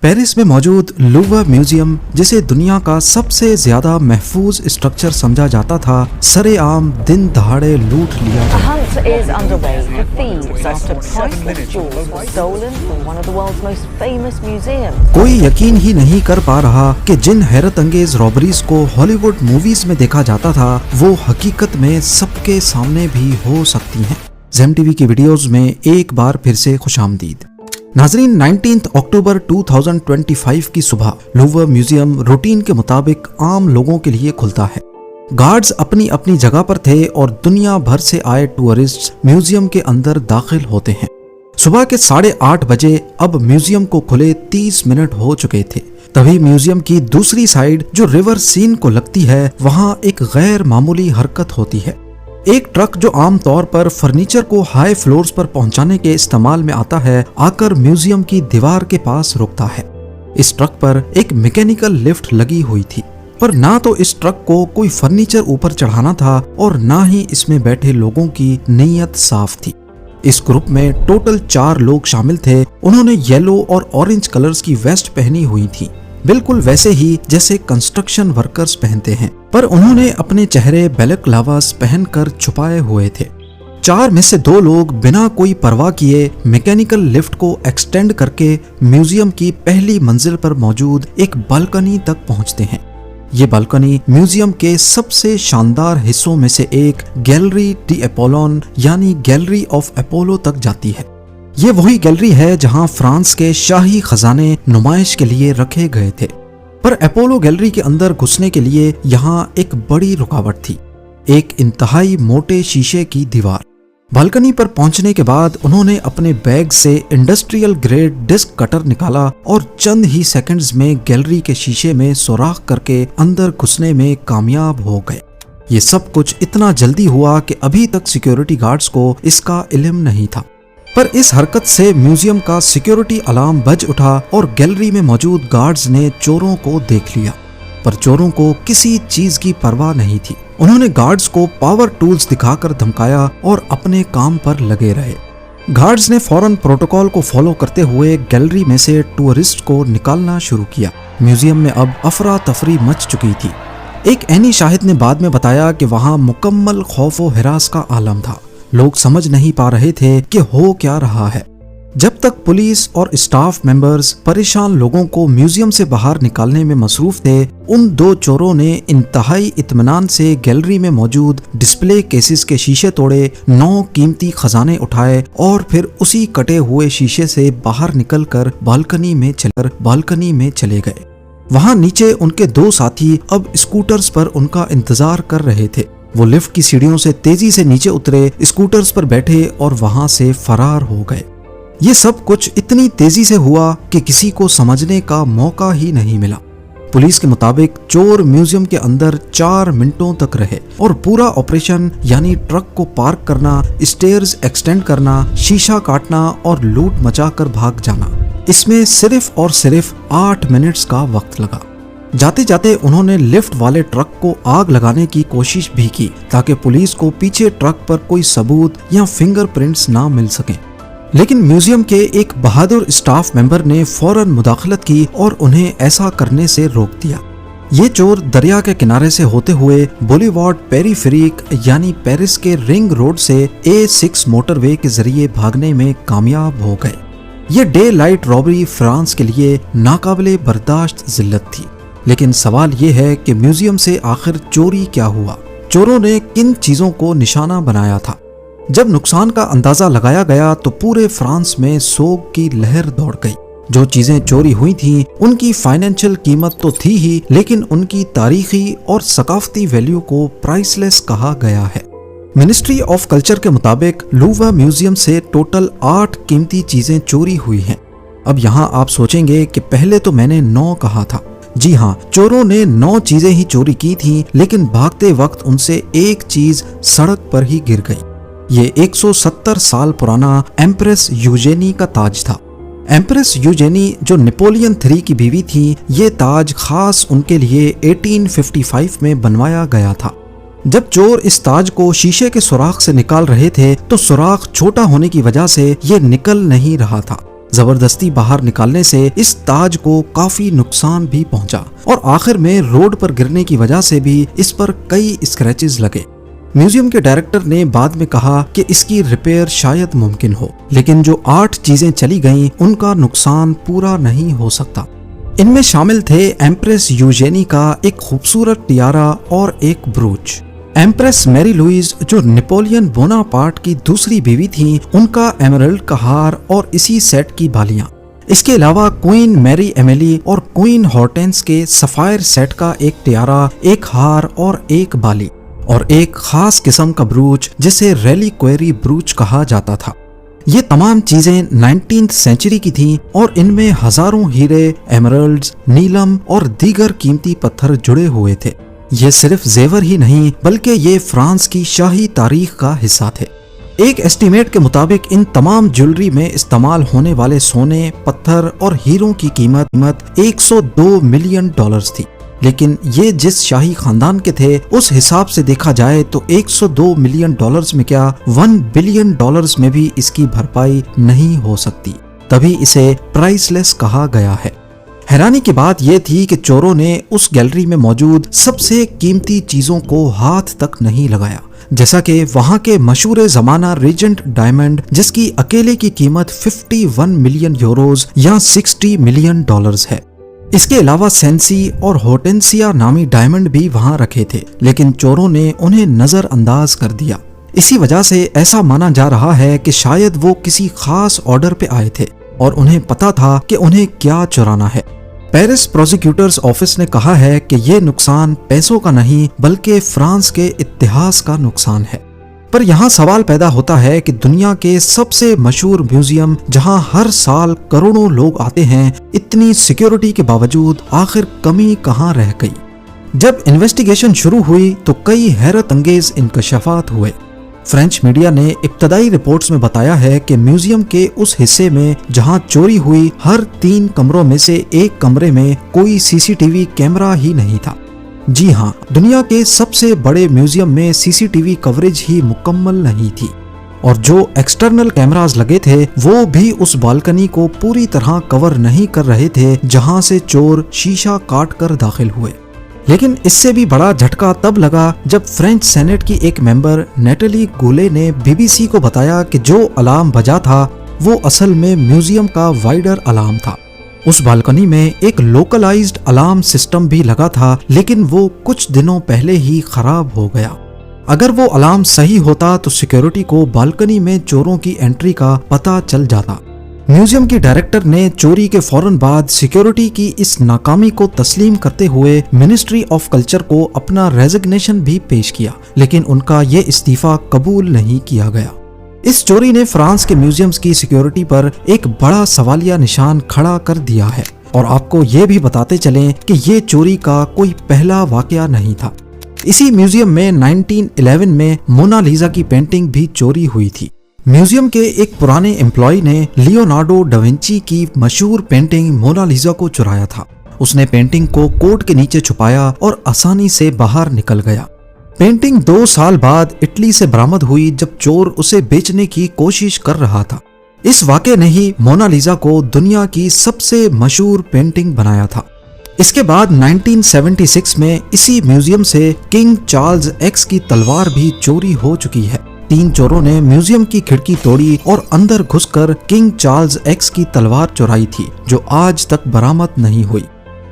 Paris में मौजूद Louvre museum, जिसे दुनिया का सबसे ज्यादा महफूज स्ट्रक्चर समझा जाता था, सरेआम दिन दहाड़े लूट लिया A hunt is underway for thieves after priceless jewels were stolen from one of the world's most famous museums. कोई यकीन ही नहीं कर पा रहा कि जिन हैरत अंगेज रॉबरीज को हॉलीवुड मूवीज में देखा जाता था, वो हकीकत में सबके सामने भी हो सकती हैं। ज़ेम टीवी की वीडियोस में एक बार फिर से खुशामदीद। नाजरीन, 19 अक्टूबर 2025 की सुबह लूवर म्यूजियम रूटीन के मुताबिक आम लोगों के लिए खुलता है। गार्ड्स अपनी अपनी जगह पर थे और दुनिया भर से आए टूरिस्ट म्यूजियम के अंदर दाखिल होते हैं। सुबह के 8:30 बजे अब म्यूजियम को खुले 30 मिनट हो चुके थे। तभी म्यूजियम की दूसरी साइड जो रिवर सीन को लगती है, वहां एक गैर मामूली हरकत होती है। एक ट्रक जो आमतौर पर फर्नीचर को हाई फ्लोर्स पर पहुंचाने के इस्तेमाल में आता है, आकर म्यूजियम की दीवार के पास रुकता है। इस ट्रक पर एक मैकेनिकल लिफ्ट लगी हुई थी, पर ना तो इस ट्रक को कोई फर्नीचर ऊपर चढ़ाना था और ना ही इसमें बैठे लोगों की नीयत साफ थी। इस ग्रुप में टोटल 4 लोग शामिल थे। उन्होंने येलो और ऑरेंज कलर्स की वेस्ट पहनी हुई थी, बिल्कुल वैसे ही जैसे कंस्ट्रक्शन वर्कर्स पहनते हैं, पर उन्होंने अपने चेहरे बैलेक्लावास पहनकर छुपाए हुए थे। 4 में से 2 लोग बिना कोई परवाह किए मैकेनिकल लिफ्ट को एक्सटेंड करके म्यूजियम की पहली मंजिल पर मौजूद एक बालकनी तक पहुंचते हैं। ये बालकनी म्यूजियम के सबसे शानदार हिस्सों में से एक गैलरी डी अपोलोन यानी गैलरी ऑफ अपोलो तक जाती है। ये वही गैलरी है जहां फ्रांस के शाही खजाने नुमाइश के लिए रखे गए थे, पर अपोलो गैलरी के अंदर घुसने के लिए यहाँ एक बड़ी रुकावट थी, एक इंतहाई मोटे शीशे की दीवार। बालकनी पर पहुंचने के बाद उन्होंने अपने बैग से इंडस्ट्रियल ग्रेड डिस्क कटर निकाला और चंद ही सेकंड्स में गैलरी के शीशे में सुराख करके अंदर घुसने में कामयाब हो गए। ये सब कुछ इतना जल्दी हुआ कि अभी तक सिक्योरिटी गार्ड्स को इसका इल्म नहीं था, पर इस हरकत से म्यूजियम का सिक्योरिटी अलार्म बज उठा और गैलरी में मौजूद गार्ड्स ने चोरों को देख लिया। पर चोरों को किसी चीज की परवाह नहीं थी। उन्होंने गार्ड्स को पावर टूल्स दिखाकर धमकाया और अपने काम पर लगे रहे। गार्ड्स ने फौरन प्रोटोकॉल को फॉलो करते हुए गैलरी में से टूरिस्ट को निकालना शुरू किया। म्यूजियम में अब अफरा तफरी मच चुकी थी। एक एनी शाहिद ने बाद में बताया कि वहां मुकम्मल खौफ व हिरास का आलम था। लोग समझ नहीं पा रहे थे कि हो क्या रहा है। जब तक पुलिस और स्टाफ मेंबर्स परेशान लोगों को म्यूजियम से बाहर निकालने में मसरूफ थे, उन 2 चोरों ने इंतहाई इत्मीनान से गैलरी में मौजूद डिस्प्ले केसेस के शीशे तोड़े, 9 कीमती खजाने उठाए और फिर उसी कटे हुए शीशे से बाहर निकलकर बालकनी में चले गए। वहां नीचे उनके 2 साथी अब स्कूटर्स पर उनका इंतजार कर रहे थे। वो लिफ्ट की सीढ़ियों से तेजी से नीचे उतरे, स्कूटर्स पर बैठे और वहां से फरार हो गए। ये सब कुछ इतनी तेजी से हुआ कि किसी को समझने का मौका ही नहीं मिला। पुलिस के मुताबिक चोर म्यूजियम के अंदर 4 मिनटों तक रहे और पूरा ऑपरेशन यानी ट्रक को पार्क करना, स्टेयर्स एक्सटेंड करना, शीशा काटना और लूट मचाकर भाग जाना, इसमें सिर्फ और सिर्फ 8 मिनट्स का वक्त लगा। जाते जाते उन्होंने लिफ्ट वाले ट्रक को आग लगाने की कोशिश भी की ताकि पुलिस को पीछे ट्रक पर कोई सबूत या फिंगरप्रिंट्स ना मिल सके। लेकिन म्यूजियम के एक बहादुर स्टाफ मेंबर ने फौरन मुदाखलत की और उन्हें ऐसा करने से रोक दिया। ये चोर दरिया के किनारे से होते हुए बोलीवार्ड पेरीफेरिक यानी पेरिस के रिंग रोड से A6 मोटरवे के जरिए भागने में कामयाब हो गए। ये डे लाइट रॉबरी फ्रांस के लिए नाकाबिले बर्दाश्त जिल्लत थी। लेकिन सवाल ये है कि म्यूजियम से आखिर चोरी क्या हुआ? चोरों ने किन चीजों को निशाना बनाया था? जब नुकसान का अंदाजा लगाया गया तो पूरे फ्रांस में सोग की लहर दौड़ गई। जो चीजें चोरी हुई थीं, उनकी फाइनेंशियल कीमत तो थी ही, लेकिन उनकी तारीखी और सकाफती वैल्यू को प्राइसलेस कहा गया है। मिनिस्ट्री ऑफ कल्चर के मुताबिक लूवर म्यूजियम से टोटल 8 कीमती चीजें चोरी हुई हैं। अब यहाँ आप सोचेंगे कि पहले तो मैंने 9 कहा था। जी हाँ, चोरों ने 9 चीजें ही चोरी की थी, लेकिन भागते वक्त उनसे एक चीज सड़क पर ही गिर गई। ये 170 साल पुराना एम्प्रेस यूजेनी का ताज था। एम्प्रेस यूजेनी जो नेपोलियन III की बीवी थी, ये ताज खास उनके लिए 1855 में बनवाया गया था। जब चोर इस ताज को शीशे के सुराख से निकाल रहे थे तो सुराख छोटा होने की वजह से ये निकल नहीं रहा था। जबरदस्ती बाहर निकालने से इस ताज को काफी नुकसान भी पहुंचा और आखिर में रोड पर गिरने की वजह से भी इस पर कई स्क्रैचेस लगे। म्यूजियम के डायरेक्टर ने बाद में कहा कि इसकी रिपेयर शायद मुमकिन हो, लेकिन जो 8 चीजें चली गईं उनका नुकसान पूरा नहीं हो सकता। इनमें शामिल थे एम्प्रेस यूजेनी का एक खूबसूरत टियारा और एक ब्रूच। एम्प्रेस मैरी लुइस जो नेपोलियन बोनापार्ट की दूसरी बीवी थी, उनका एमरल्ड का हार और इसी सेट की बालियां। इसके अलावा क्वीन मैरी एमिली और क्वीन हॉर्टेंस के सफायर सेट का एक टियारा, एक हार और एक बाली और एक खास किस्म का ब्रूच जिसे रेलिक्वेरी ब्रूच कहा जाता था। ये तमाम चीजें 19th सेंचुरी की थीं और इनमें हजारों हीरे, एमरल्ड्स, नीलम और दीगर कीमती पत्थर जुड़े हुए थे। ये सिर्फ जेवर ही नहीं बल्कि ये फ्रांस की शाही तारीख का हिस्सा थे। एक एस्टीमेट के मुताबिक इन तमाम ज्वेलरी में इस्तेमाल होने वाले सोने, पत्थर और हीरों की कीमत 102 मिलियन डॉलर्स थी। लेकिन ये जिस शाही खानदान के थे उस हिसाब से देखा जाए तो 102 मिलियन डॉलर्स में क्या 1 बिलियन डॉलर्स में भी इसकी भरपाई नहीं हो सकती। तभी इसे प्राइसलेस कहा गया है। हैरानी की बात यह थी कि चोरों ने उस गैलरी में मौजूद सबसे कीमती चीजों को हाथ तक नहीं लगाया, जैसा कि वहां के मशहूर जमाना रेजेंट डायमंड जिसकी अकेले की कीमत 51 मिलियन यूरोज या 60 मिलियन डॉलर्स है। इसके अलावा सेंसी और होटेंसिया नामी डायमंड भी वहां रखे थे, लेकिन चोरों ने उन्हें नजरअंदाज कर दिया। इसी वजह से ऐसा माना जा रहा है कि शायद वो किसी खास ऑर्डर पे आए थे और उन्हें पता था कि उन्हें क्या चुराना है। पेरिस प्रोसिक्यूटर्स ऑफिस ने कहा है कि ये नुकसान पैसों का नहीं बल्कि फ्रांस के इतिहास का नुकसान है। पर यहाँ सवाल पैदा होता है कि दुनिया के सबसे मशहूर म्यूजियम जहाँ हर साल करोड़ों लोग आते हैं, इतनी सिक्योरिटी के बावजूद आखिर कमी कहाँ रह गई। जब इन्वेस्टिगेशन शुरू हुई तो कई हैरत अंगेज इंकशाफात हुए। फ्रेंच मीडिया ने इब्तदाई रिपोर्ट्स में बताया है कि म्यूजियम के उस हिस्से में जहां चोरी हुई, हर 3 कमरों में से एक कमरे में कोई सीसीटीवी कैमरा ही नहीं था। जी हाँ, दुनिया के सबसे बड़े म्यूजियम में सीसीटीवी कवरेज ही मुकम्मल नहीं थी और जो एक्सटर्नल कैमरास लगे थे वो भी उस बालकनी को पूरी तरह कवर नहीं कर रहे थे जहां से चोर शीशा काट कर दाखिल हुए। लेकिन इससे भी बड़ा झटका तब लगा जब फ्रेंच सेनेट की एक मेंबर नेटली गुले ने बीबीसी को बताया कि जो अलार्म बजा था वो असल में म्यूजियम का वाइडर अलार्म था। उस बालकनी में एक लोकलाइज्ड अलार्म सिस्टम भी लगा था, लेकिन वो कुछ दिनों पहले ही खराब हो गया। अगर वो अलार्म सही होता तो सिक्योरिटी को बालकनी में चोरों की एंट्री का पता चल जाता। म्यूजियम की डायरेक्टर ने चोरी के फौरन बाद सिक्योरिटी की इस नाकामी को तस्लीम करते हुए मिनिस्ट्री ऑफ कल्चर को अपना रेजिग्नेशन भी पेश किया, लेकिन उनका ये इस्तीफा कबूल नहीं किया गया। इस चोरी ने फ्रांस के म्यूजियम्स की सिक्योरिटी पर एक बड़ा सवालिया निशान खड़ा कर दिया है। और आपको ये भी बताते चलें कि ये चोरी का कोई पहला वाकया नहीं था। इसी म्यूजियम में 1911 में मोनालिसा की पेंटिंग भी चोरी हुई थी। म्यूजियम के एक पुराने एम्प्लॉय ने लियोनार्डो डा विंची की मशहूर पेंटिंग मोनालिसा को चुराया था। उसने पेंटिंग को कोट के नीचे छुपाया और आसानी से बाहर निकल गया। पेंटिंग 2 साल बाद इटली से बरामद हुई जब चोर उसे बेचने की कोशिश कर रहा था। इस वाक़े ने ही मोनालिसा को दुनिया की सबसे मशहूर पेंटिंग बनाया था। इसके बाद 1976 में इसी म्यूजियम से किंग चार्ल्स एक्स की तलवार भी चोरी हो चुकी है। 3 चोरों ने म्यूजियम की खिड़की तोड़ी और अंदर घुसकर किंग चार्ल्स एक्स की तलवार चुराई थी, जो आज तक बरामद नहीं हुई।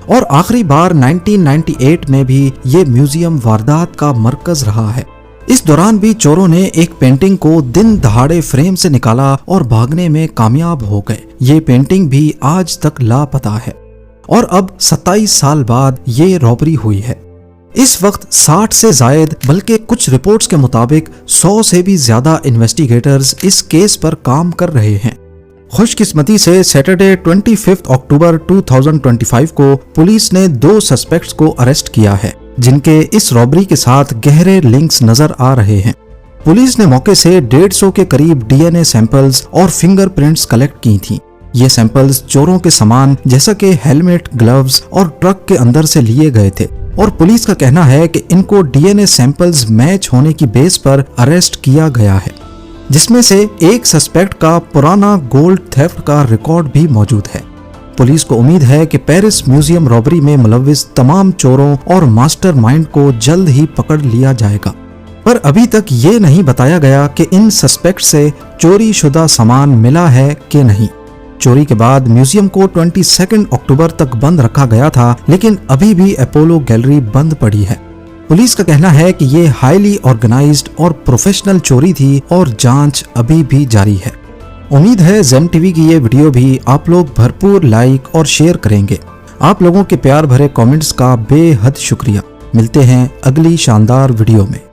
और आखिरी बार 1998 में भी ये म्यूजियम वारदात का मरकज रहा है। इस दौरान भी चोरों ने एक पेंटिंग को दिन दहाड़े फ्रेम से निकाला और भागने में कामयाब हो गए। ये पेंटिंग भी आज तक लापता है और अब 27 साल बाद ये रॉबरी हुई है। इस वक्त 60 से जायद, बल्कि कुछ रिपोर्ट्स के मुताबिक 100 से भी ज्यादा इन्वेस्टिगेटर्स इस केस पर काम कर रहे हैं। खुशकिस्मती से सैटरडे 25 अक्टूबर 2025 को पुलिस ने 2 सस्पेक्ट्स को अरेस्ट किया है, जिनके इस रॉबरी के साथ गहरे लिंक्स नजर आ रहे हैं। पुलिस ने मौके से 150 के करीब डीएनए सैंपल्स और फिंगरप्रिंट्स कलेक्ट की थी। ये सैंपल्स चोरों के सामान जैसा कि हेलमेट, ग्लव्स और ट्रक के अंदर से लिए गए थे और पुलिस का कहना है कि इनको डीएनए सैंपल्स मैच होने की बेस पर अरेस्ट किया गया है। जिसमें से एक सस्पेक्ट का पुराना गोल्ड थेफ्ट का रिकॉर्ड भी मौजूद है। पुलिस को उम्मीद है कि पेरिस म्यूजियम रॉबरी में मुलव्विस तमाम चोरों और मास्टरमाइंड को जल्द ही पकड़ लिया जाएगा। पर अभी तक ये नहीं बताया गया कि इन सस्पेक्ट से चोरी शुदा सामान मिला है कि नहीं। चोरी के बाद म्यूजियम को 22 अक्टूबर तक बंद रखा गया था, लेकिन अभी भी अपोलो गैलरी बंद पड़ी है। पुलिस का कहना है कि ये हाईली ऑर्गेनाइज्ड और प्रोफेशनल चोरी थी और जांच अभी भी जारी है। उम्मीद है जेम टीवी की ये वीडियो भी आप लोग भरपूर लाइक और शेयर करेंगे। आप लोगों के प्यार भरे कमेंट्स का बेहद शुक्रिया। मिलते हैं अगली शानदार वीडियो में।